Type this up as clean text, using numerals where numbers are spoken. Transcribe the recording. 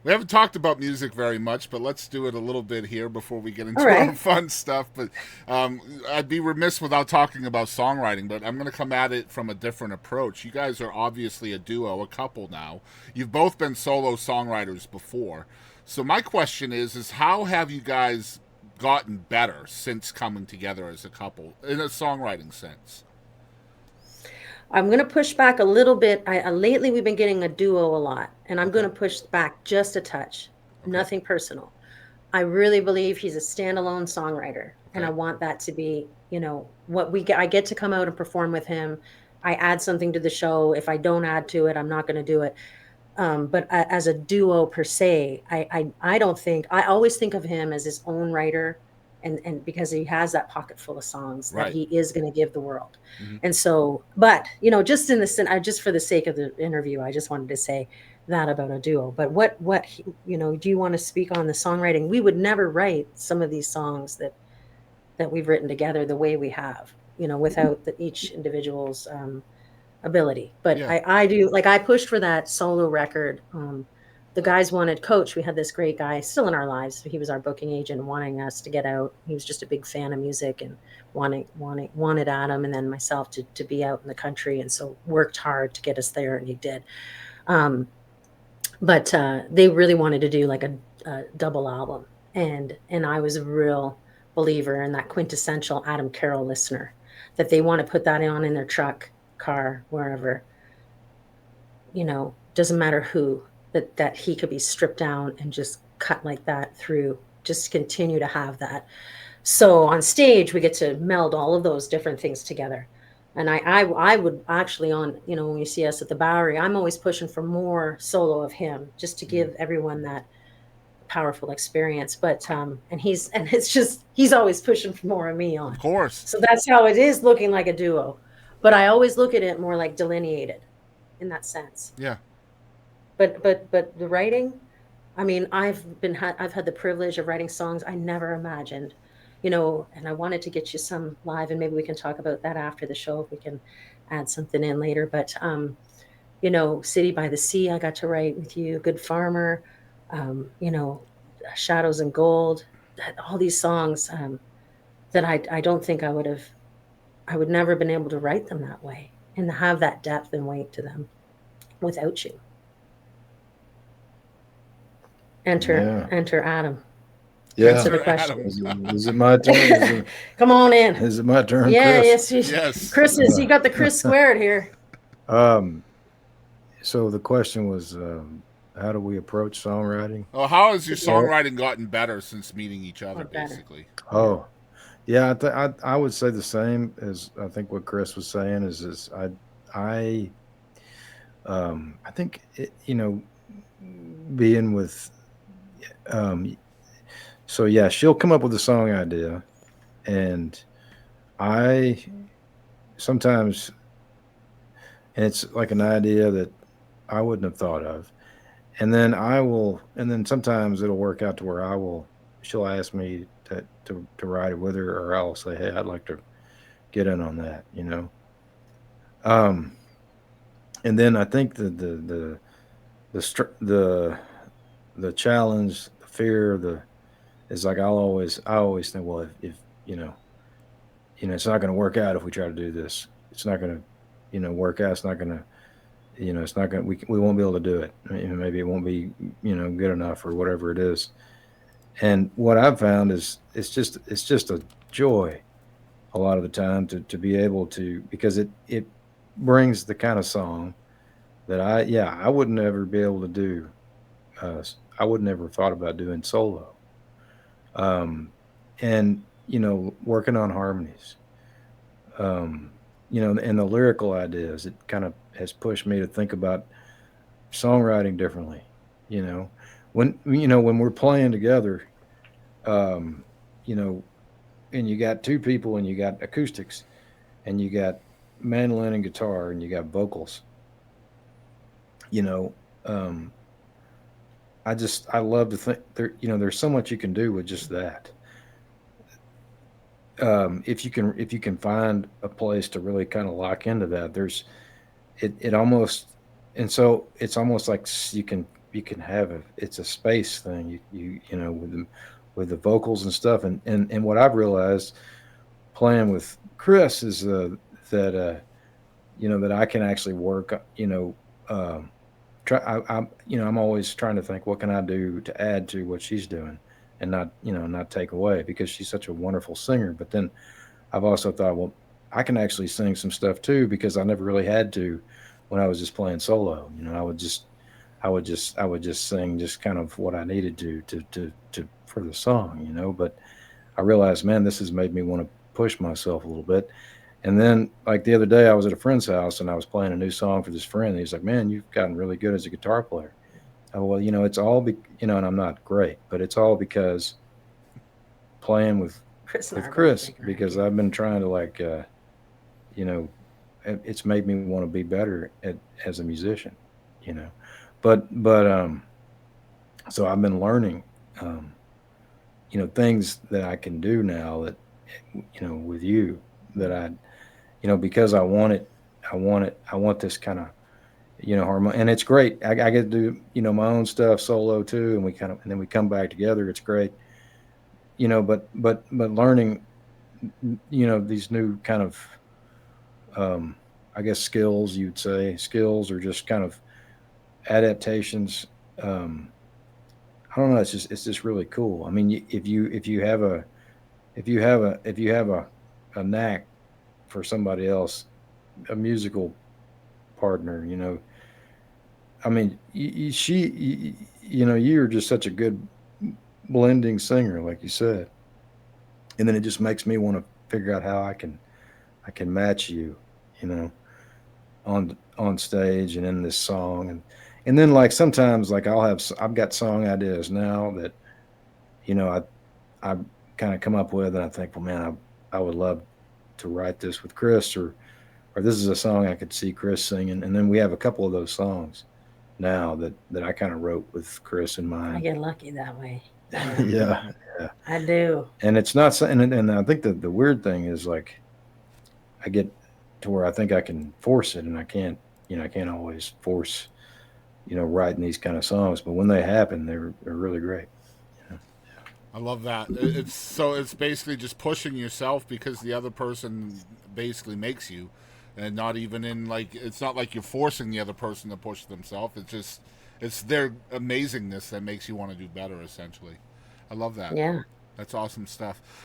We haven't talked about music very much, but let's do it a little bit here before we get All into our right. fun stuff. But I'd be remiss without talking about songwriting, but I'm going to come at it from a different approach. You guys are obviously a duo, a couple now. You've both been solo songwriters before. So my question is how have you guys gotten better since coming together as a couple in a songwriting sense? I'm going to push back a little bit. Lately we've been getting a duo a lot, and I'm going Okay. to push back just a touch. Okay. Nothing personal. I really believe he's a standalone songwriter, and I Okay. want that to be, what we get. I get to come out and perform with him. I add something to the show. If I don't add to it, I'm not going to do it. But as a duo per se, I don't think I always think of him as his own writer, and because he has that pocket full of songs that Right. he is going to give the world. Hmm. And so, but just in the just for the sake of the interview, I just wanted to say that about a duo. But do you want to speak on the songwriting? We would never write some of these songs that we've written together the way we have, without each individual's ability. But Yeah. I do, like, I pushed for that solo record. The guys wanted Coach. We had this great guy still in our lives. He was our booking agent, wanting us to get out. He was just a big fan of music and wanted Adam and then myself to be out in the country, and so worked hard to get us there, and he did. Um, but they really wanted to do like a double album, and I was a real believer in that quintessential Adam Carroll listener, that they want to put that on in their truck, car, wherever, doesn't matter who, that he could be stripped down and just cut like that through, just continue to have that. So on stage we get to meld all of those different things together. And I would actually, on, when you see us at the Bowery, I'm always pushing for more solo of him, just to Hmm. give everyone that powerful experience. But and it's just, he's always pushing for more of me Of on. course. So that's how it is looking like a duo. But I always look at it more like delineated in that sense. Yeah. But the writing, I mean, I've had the privilege of writing songs I never imagined, and I wanted to get you some live, and maybe we can talk about that after the show if we can add something in later. But City by the Sea, I got to write with you, Good Farmer, Shadows and Gold, all these songs, that I don't think I would never have been able to write them that way and have that depth and weight to them without you. Yeah. Enter Adam. Answer Yeah. the Enter question. Adam. Is it my turn? Come on in. Is it my turn, Yeah, Chris? yes, Yes. Chris is. You got the Chris squared here. Um, so the question was, how do we approach songwriting? Well, how has your Together Well, songwriting gotten better since meeting each other, or better. basically? Yeah. oh, yeah, I would say the same as I think what Chris was saying is I I think being with um so yeah, she'll come up with a song idea, and I sometimes, and it's like an idea that I wouldn't have thought of. And then sometimes it'll work out to where she'll ask me to write it with her, or I'll say, hey, I'd like to get in on that. Um, and then I think the the challenge, the fear, is like I always think, well, if it's not going to work out if we try to do this. It's not going to, work out. It's not going to, it's not going to, we won't be able to do it. I mean, maybe it won't be, good enough or whatever it is. And what I've found is it's just a joy a lot of the time to be able to, because it brings the kind of song that I wouldn't ever be able to do. Uh, I would never thought about doing solo. Um, and working on harmonies, and the lyrical ideas. It kind of has pushed me to think about songwriting differently. You know, when we're playing together, um, you know, and you got two people, and you got acoustics, and you got mandolin and guitar, and you got vocals. You know, um, I love to think there. There's so much you can do with just that. If you can find a place to really kind of lock into that, it almost, and so it's almost like you can have it's a space thing. You know, with the vocals and stuff. And what I've realized playing with Chris is that you know, that I can actually work. You know, try. You know, I'm always trying to think what can I do to add to what she's doing, and not, you know, not take away, because she's such a wonderful singer. But then I've also thought, well, I can actually sing some stuff too, because I never really had to when I was just playing solo. You know, I would just sing just kind of what I needed to for the song, you know. But I realized, man, this has made me want to push myself a little bit. And then, like the other day, I was at a friend's house and I was playing a new song for this friend. And he's like, "Man, you've gotten really good as a guitar player." Oh, well, you know, it's all you know, and I'm not great, but it's all because playing Chris and I with are both Chris, bigger. because I've been trying to you know, it's made me want to be better as a musician, you know. But so I've been learning, um, you know, things that I can do now that, you know, with you, that you know, because I want this kind of, you know, harmony. And it's great. I get to do, you know, my own stuff solo too. And and then we come back together. It's great, you know, but learning, you know, these new kind of, um, I guess skills, you'd say skills, or just kind of adaptations. Um, I don't know. It's just really cool. I mean, if you have if you have a knack for somebody else, a musical partner, you know, I mean, you know, you're just such a good blending singer, like you said, and then it just makes me want to figure out how I can match you, you know, on stage and in this song. And then, like, sometimes, like, I've got song ideas now that, you know, I kind of come up with, and I think, well, man, I would love to write this with Chris, or this is a song I could see Chris singing. And then we have a couple of those songs now that I kind of wrote with Chris in I mind. get lucky that way. Yeah, Yeah, yeah. I do. And it's not, and I think that the weird thing is, like, I get to where I think I can force it, and I can't. You know, I can't always force, you know, writing these kind of songs. But when they happen, they're really great. You know? I love that. It's basically just pushing yourself because the other person basically makes you, and not even in like it's not like you're forcing the other person to push themselves. It's just it's their amazingness that makes you want to do better. Essentially, I love that. Yeah. That's awesome stuff.